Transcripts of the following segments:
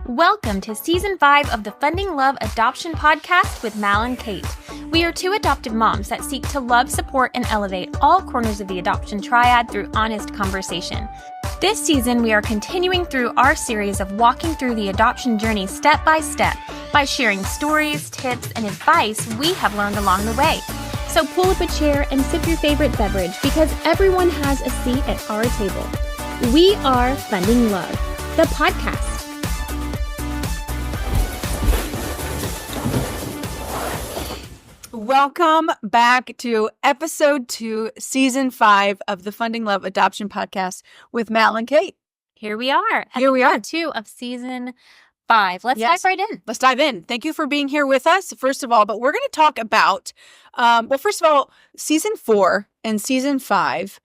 Welcome to Season 5 of the Funding Love Adoption Podcast with Mal and Kate. We are two adoptive moms that seek to love, support, and elevate all corners of the adoption triad through honest conversation. This season, we are continuing through our series of walking through the adoption journey step by sharing stories, tips, and advice we have learned along the way. So pull up a chair and sip your favorite beverage because everyone has a seat at our table. We are Funding Love, the podcast. Welcome back to episode 2, season 5 of the Funding Love Adoption Podcast with Mal and Kate. Here we are. Here we are. 2 of season 5. Let's dive right in. Let's dive in. Thank you for being here with us, first of all. But we're going to talk about, first of all, season 4 and season 5.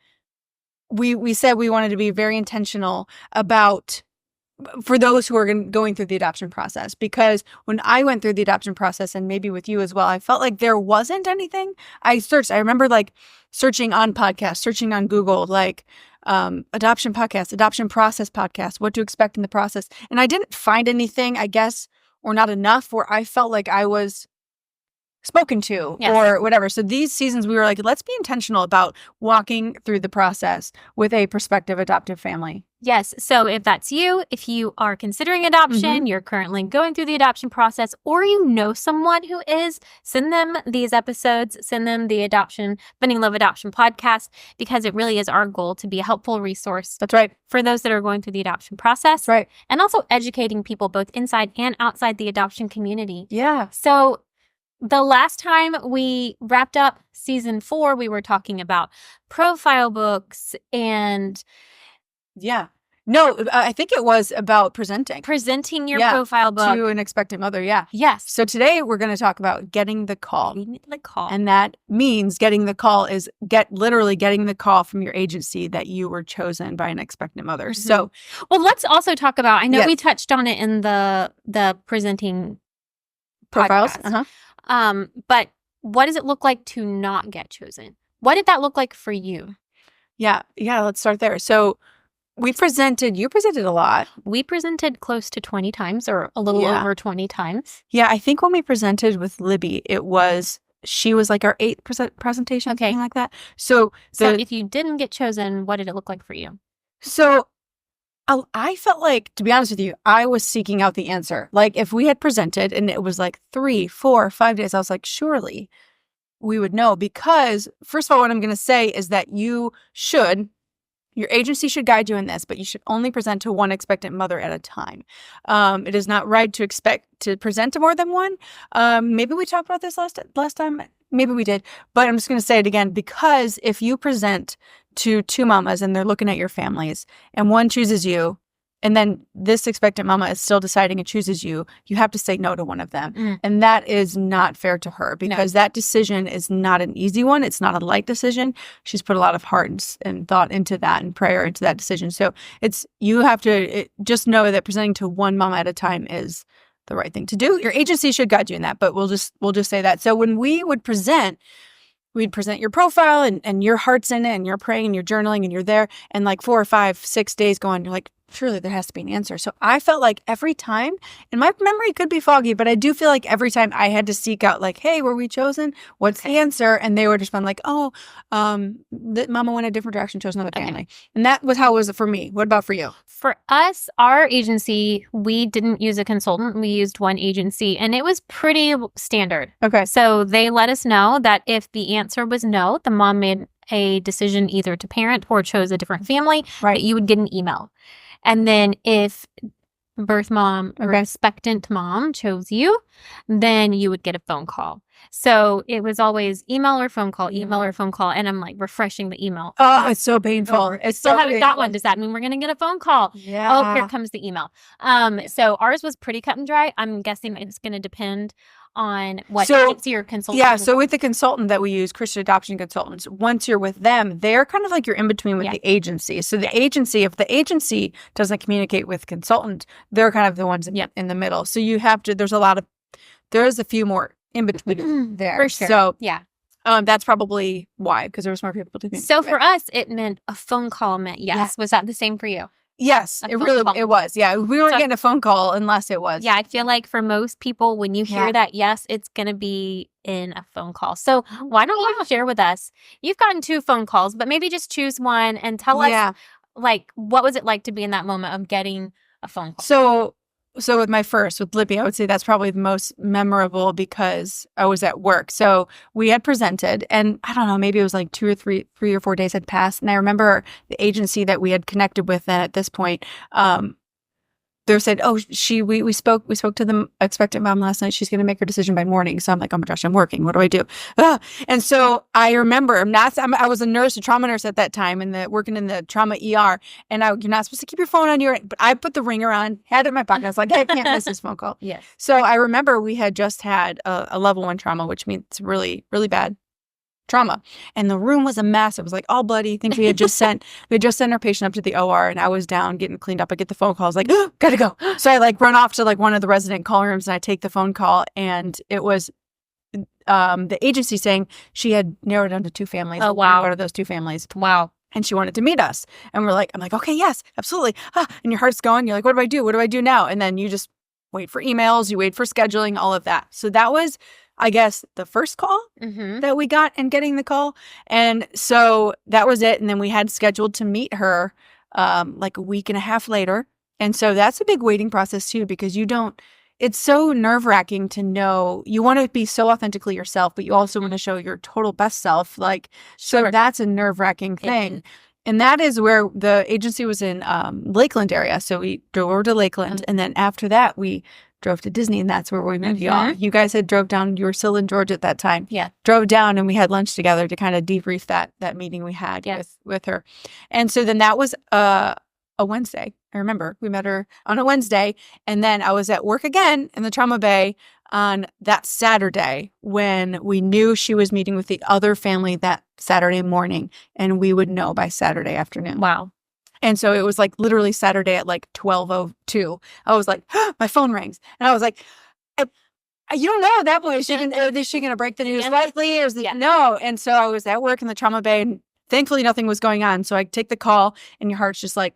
We said we wanted to be very intentional about for those who are going through the adoption process, because when I went through the adoption process, and maybe with you as well, I felt like there wasn't anything. I remember searching on podcasts, searching on Google, adoption podcast, adoption process podcast, what to expect in the process. And I didn't find anything, I guess, or not enough where I felt like I was spoken to or whatever. So these seasons we were like, let's be intentional about walking through the process with a prospective adoptive family. Yes. So if that's you, if you are considering adoption, you're currently going through the adoption process, or you know someone who is, send them these episodes, send them the Funding Love Adoption Podcast, because it really is our goal to be a helpful resource. That's right. For those that are going through the adoption process. That's right. And also educating people both inside and outside the adoption community. Yeah. So the last time we wrapped up season 4, we were talking about profile books and... Yeah. No, I think it was about presenting your profile book to an expectant mother. Yeah. Yes. So today we're going to talk about getting the call. call. And that means getting the call is literally getting the call from your agency that you were chosen by an expectant mother. Mm-hmm. So, well, let's also talk about, I know we touched on it in the presenting profiles. Podcast. But what does it look like to not get chosen? What did that look like for you? Yeah. Let's start there. So you presented a lot. We presented close to 20 times or a little over 20 times. Yeah. I think when we presented with Libby, she was like our 8th presentation, something like that. So if you didn't get chosen, what did it look like for you? So I felt like, to be honest with you, I was seeking out the answer. Like if we had presented and it was like 3, 4, 5 days, I was like, surely we would know, because first of all, what I'm going to say is that your agency should guide you in this, but you should only present to one expectant mother at a time. It is not right to expect to present to more than one. Maybe we talked about this last time. Maybe we did, but I'm just going to say it again, because if you present to 2 mamas and they're looking at your families and one chooses you, and then this expectant mama is still deciding and chooses you, you have to say no to one of them. And that is not fair to her, because that decision is not an easy one. It's not a light decision. She's put a lot of heart and thought into that and prayer into that decision. So you have to just know that presenting to one mama at a time is the right thing to do. Your agency should guide you in that, but we'll just say that. So when we would present, we'd present your profile and your heart's in it and you're praying and you're journaling and you're there, and like 4 or 5, 6 days go on, you're like, surely there has to be an answer. So I felt like every time, and my memory could be foggy, but I do feel like every time I had to seek out like, hey, were we chosen? What's the answer? And they would respond like, the mama went a different direction, chose another family. And that was how it was for me. What about for you? For us, our agency, we didn't use a consultant. We used one agency, and it was pretty standard. Okay. So they let us know that if the answer was no, the mom made a decision either to parent or chose a different family, that you would get an email. And then if birth mom or expectant mom chose you, then you would get a phone call. So it was always email or phone call, and I'm like refreshing the email. Oh, it's so painful. It's still haven't got one. Does that mean we're going to get a phone call? Yeah. Oh, here comes the email. So ours was pretty cut and dry. I'm guessing it's going to depend on what agency or consultant. Yeah, so with the consultant that we use, Christian Adoption Consultants, once you're with them, they're kind of like you're in between with the agency. So the agency, if the agency doesn't communicate with consultant, they're kind of the ones in the middle. So you have to, there's a few more in between there. For sure. So yeah. That's probably why, because there was more people to communicate. So for us, it meant a phone call meant yes. Yeah. Was that the same for you? Yes, A it phone really call. it was. Yeah, we weren't So- getting a phone call unless it was. Yeah, I feel like for most people, when you hear Yeah. that yes, it's going to be in a phone call. So why don't you share with us? You've gotten 2 phone calls, but maybe just choose one and tell us, like, what was it like to be in that moment of getting a phone call? So with Libby, I would say that's probably the most memorable because I was at work. So we had presented, and I don't know, maybe it was like 3 or 4 days had passed. And I remember the agency that we had connected with then at this point, they said, "Oh, we spoke to the expectant mom last night. She's going to make her decision by morning." So I'm like, "Oh my gosh, I'm working. What do I do?" And so I remember I was a nurse, a trauma nurse at that time, and working in the trauma ER. And you're not supposed to keep your phone on your. But I put the ringer on, had it in my pocket. I was like, "I can't miss this phone call." Yes. So I remember we had just had a level 1 trauma, which means really, really bad trauma, and the room was a mess. It was like all bloody. I think we had just sent our patient up to the OR, and I was down getting cleaned up. I get the phone call. I was like, oh, gotta go. So I like run off to like one of the resident call rooms, and I take the phone call, and it was the agency saying she had narrowed down to 2 families. Oh, wow. What are those 2 families? Wow. And she wanted to meet us, and I'm like, okay, yes, absolutely. And your heart's going. You're like, what do I do? What do I do now? And then you just wait for emails, you wait for scheduling, all of that. So that was, I guess, the first call that we got and getting the call. And so that was it. And then we had scheduled to meet her like a week and a half later. And so that's a big waiting process too, because it's so nerve-wracking to know you want to be so authentically yourself, but you also want to show your total best self. Like, so that's a nerve-wracking thing. And that is where the agency was in Lakeland area. So we drove over to Lakeland. And then after that, we drove to Disney, and that's where we met y'all. You guys had drove down. You were still in Georgia at that time. Yeah. Drove down, and we had lunch together to kind of debrief that meeting we had with her. And so then that was a Wednesday. I remember we met her on a Wednesday. And then I was at work again in the trauma bay on that Saturday when we knew she was meeting with the other family that Saturday morning, and we would know by Saturday afternoon. Wow. And so it was like literally Saturday at like 12:02. I was like, my phone rings. And I was like, you don't know that boy. Is she going to break the news lightly? No. And so I was at work in the trauma bay, and thankfully nothing was going on. So I take the call, and your heart's just like,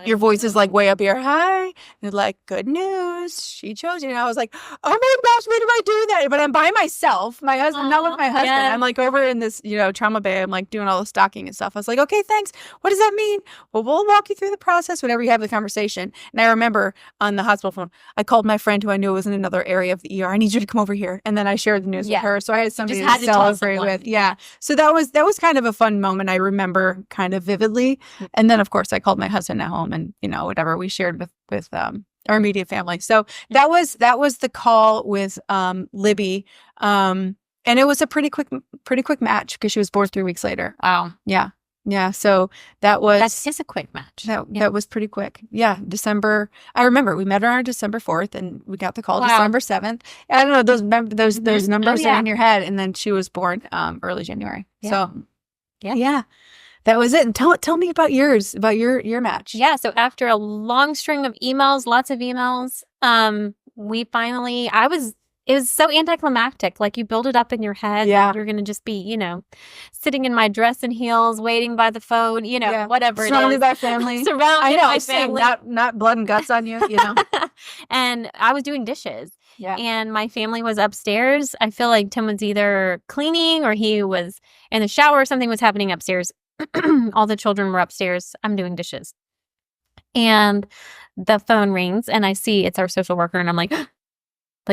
your voice is like way up here. Hi. And you're like, good news. She chose you. And I was like, oh my gosh, why did I do that? But I'm by myself. My husband, not with my husband. Yeah. I'm like over in this, trauma bay. I'm like doing all the stocking and stuff. I was like, okay, thanks. What does that mean? Well, we'll walk you through the process whenever you have the conversation. And I remember on the hospital phone, I called my friend who I knew was in another area of the ER. I need you to come over here. And then I shared the news with her. So I had somebody to celebrate with. Yeah. So that was kind of a fun moment. I remember kind of vividly. And then of course I called my husband at home, and whatever we shared with our immediate family. So that was the call with Libby, and it was a pretty quick match because she was born 3 weeks later. Wow. Yeah. So that is a quick match. That was pretty quick. Yeah, December. I remember we met her on December 4th, and we got the call December 7th. I don't know, those numbers are in your head, and then she was born early January. Yeah. So yeah. That was it. And tell me about yours, about your match. Yeah. So after a long string of emails, lots of emails, we finally, it was so anticlimactic. Like you build it up in your head. Yeah. You're going to just be, sitting in my dress and heels, waiting by the phone, whatever Surrounded by family. Surrounded by family. Not blood and guts on you, And I was doing dishes. Yeah. And my family was upstairs. I feel like Tim was either cleaning or he was in the shower or something was happening upstairs. All the children were upstairs. I'm doing dishes. And the phone rings and I see it's our social worker, and I'm like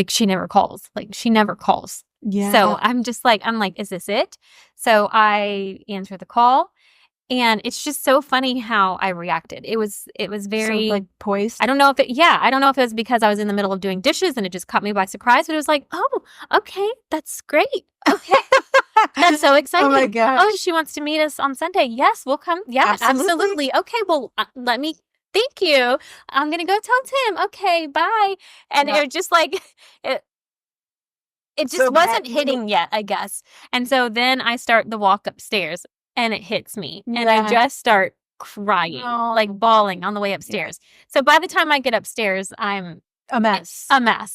she never calls. Yeah. So I'm like, is this it? So I answer the call, and it's just so funny how I reacted. It was very so, poised. I don't know if it was because I was in the middle of doing dishes and it just caught me by surprise, but it was like, oh, okay, that's great. Okay. That's so exciting. Oh my gosh. Oh, she wants to meet us on Sunday. Yes, we'll come. Yeah, absolutely. Okay, well, thank you. I'm going to go tell Tim. Okay, bye. And it was just like, it just so wasn't hitting yet, I guess. And so then I start the walk upstairs, and it hits me. Yeah. And I just start crying, like bawling on the way upstairs. Yeah. So by the time I get upstairs, I'm A mess.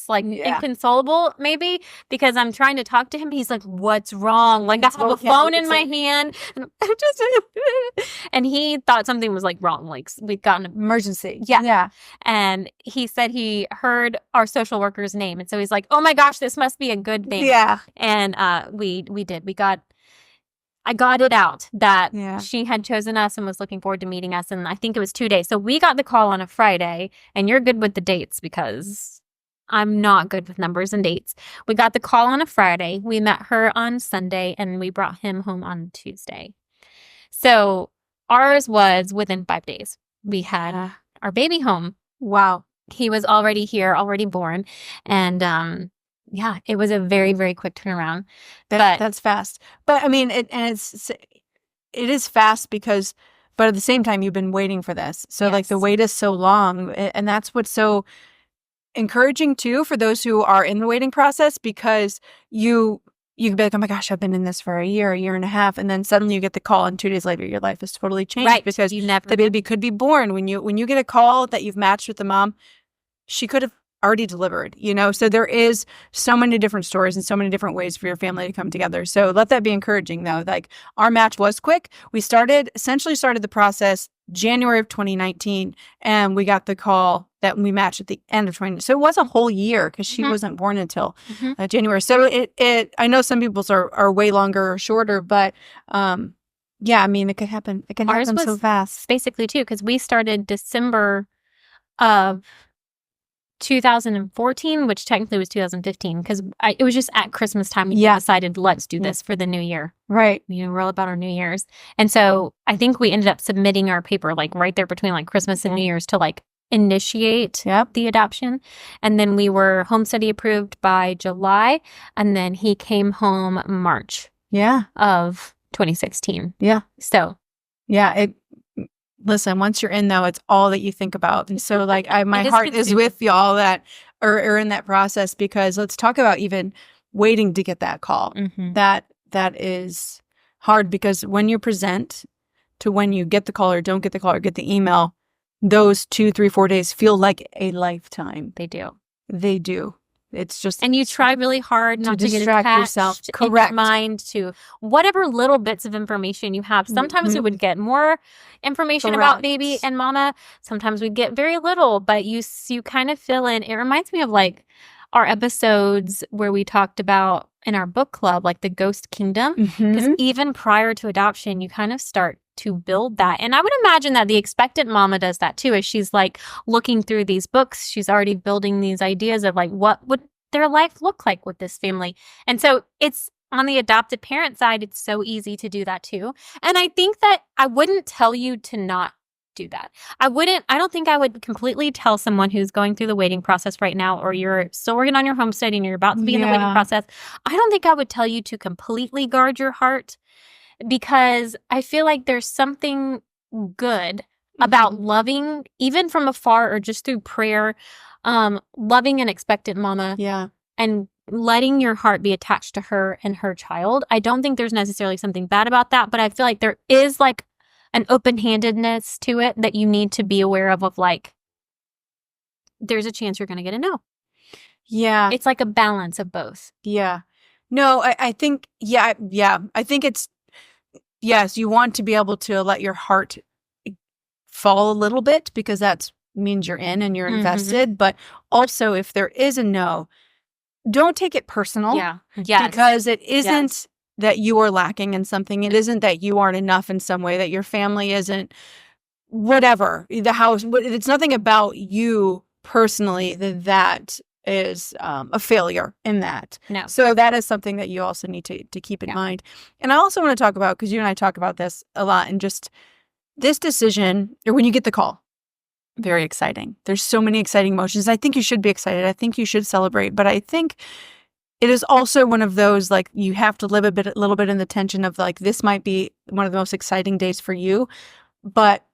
Like inconsolable maybe, because I'm trying to talk to him. He's like, what's wrong? Like I have a phone in my hand and and he thought something was like wrong. Like we'd gotten an emergency. Yeah. And he said he heard our social worker's name. And so he's like, oh my gosh, this must be a good thing. Yeah. And we did. I got it out that she had chosen us and was looking forward to meeting us. And I think it was 2 days. So we got the call on a Friday, and you're good with the dates because I'm not good with numbers and dates. We got the call on a Friday. We met her on Sunday, and we brought him home on Tuesday. So ours was within 5 days. We had our baby home. Wow. He was already here, already born. And it was a very, very quick turnaround. That's fast. But I mean, it is fast because, but at the same time, you've been waiting for this. So like the wait is so long, and that's what's so encouraging too for those who are in the waiting process, because you can be like, oh my gosh, I've been in this for a year and a half, and then suddenly you get the call, and 2 days later, your life has totally changed, right? Because the baby could be born when you get a call that you've matched with the mom. She could have already delivered, so there is so many different stories and so many different ways for your family to come together. So let that be encouraging, though. Like, our match was quick. We essentially started the process January of 2019, and we got the call that we matched at the end of 2019. So it was a whole year because she wasn't born until January. So it I know some people's are way longer or shorter, but I mean, it could happen. It can happen so fast. Basically, too, because we started December of 2014, which technically was 2015, because it was just at Christmas time we decided, let's do this for the new year. Right. We're all about our New Year's. And so I think we ended up submitting our paper like right there between like Christmas and New Year's to like initiate the adoption. And then we were home study approved by July, and then he came home March of 2016. Yeah. So listen, once you're in, though, it's all that you think about. And so, like, my heart is with y'all that are in that process, because let's talk about even waiting to get that call. That is hard, because when you present to when you get the call or don't get the call or get the email, those 2, 3, 4 days feel like a lifetime. They do. They do. It's just, and you try really hard not to get distract yourself. In your mind to whatever little bits of information you have. Sometimes we would get more information about baby and mama. Sometimes we'd get very little, but you kind of fill in. It reminds me of like our episodes where we talked about in our book club, like the Ghost Kingdom, because even prior to adoption, you kind of start to build that. And I would imagine that the expectant mama does that too, as she's like looking through these books. She's already building these ideas of like, what would their life look like with this family? And so it's on the adopted parent side, it's so easy to do that too. And I think that I wouldn't tell you to not do that. I don't think I would completely tell someone who's going through the waiting process right now, or you're still working on your home study and you're about to be in the waiting process. I don't think I would tell you to completely guard your heart, because I feel like there's something good about loving, even from afar or just through prayer, loving an expectant mama and letting your heart be attached to her and her child. I don't think there's necessarily something bad about that, but I feel like there is like an open-handedness to it that you need to be aware of like, there's a chance you're going to get a no. Yeah. It's like a balance of both. Yeah. No, I think, I think it's, yes, you want to be able to let your heart fall a little bit, because that means you're in and you're invested. But also, if there is a no, don't take it personal. Yeah. Yes. Because it isn't that you are lacking in something. It isn't that you aren't enough in some way, that your family isn't whatever. The house, it's nothing about you personally that is a failure in that. No. So that is something that you also need to keep in mind. And I also want to talk about, because you and I talk about this a lot, and just this decision, or when you get the call, very exciting. There's so many exciting emotions. I think you should be excited. I think you should celebrate. But I think it is also one of those, like, you have to live a little bit in the tension of like, this might be one of the most exciting days for you. But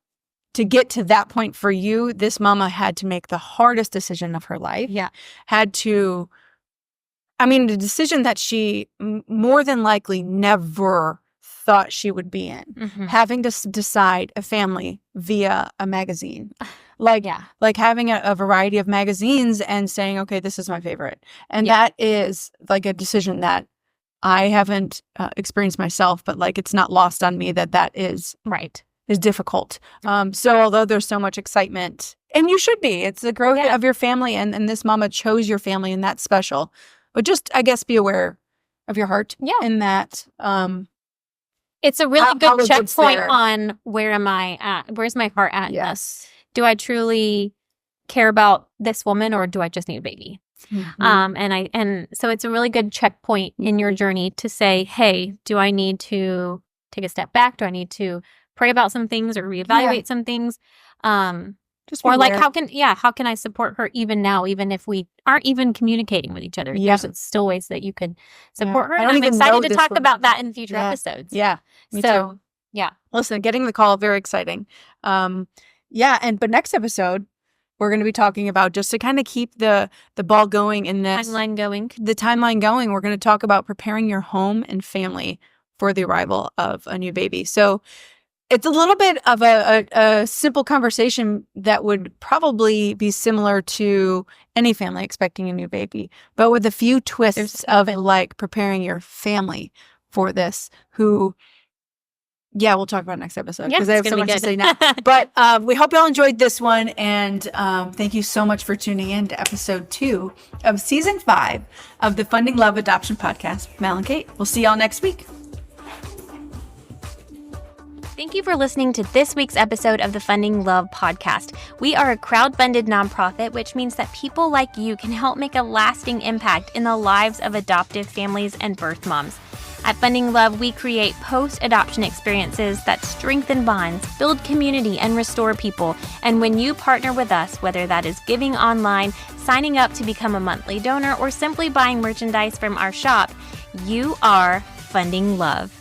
to get to that point for you, this mama had to make the hardest decision of her life. Yeah. The decision that she more than likely never thought she would be in. Having to decide a family via a magazine. Like, Yeah. like having a variety of magazines and saying, okay, this is my favorite. And that is like a decision that I haven't experienced myself, but like it's not lost on me that is Right. is difficult. So although there's so much excitement, and you should be, it's the growth of your family, and this mama chose your family, and that's special. But just, I guess, be aware of your heart. Yeah. And that it's a really how good is it checkpoint fair? on where am I at? Where's my heart at? Yes. Do I truly care about this woman, or do I just need a baby? And so it's a really good checkpoint in your journey to say, hey, do I need to take a step back? Do I need to pray about some things or reevaluate some things? Just be or like, aware. how can I support her even now, even if we aren't even communicating with each other? Yeah. There's still ways that you can support her. I And don't I'm even know excited to this talk woman. about that in future Yeah. episodes. Yeah. Me So, too. yeah. Listen, getting the call, very exciting. But next episode, we're going to be talking about, just to kind of keep the ball going in this Timeline going. the timeline going, we're going to talk about preparing your home and family for the arrival of a new baby. So it's a little bit of a simple conversation that would probably be similar to any family expecting a new baby, but with a few twists of like preparing your family for this. We'll talk about it next episode because I have so much to say now. But we hope y'all enjoyed this one, and thank you so much for tuning in to episode 2 of season 5 of the Funding Love Adoption Podcast with Mal and Kate. We'll see y'all next week. Thank you for listening to this week's episode of the Funding Love Podcast. We are a crowd-funded nonprofit, which means that people like you can help make a lasting impact in the lives of adoptive families and birth moms. At Funding Love, we create post-adoption experiences that strengthen bonds, build community, and restore people. And when you partner with us, whether that is giving online, signing up to become a monthly donor, or simply buying merchandise from our shop, you are funding love.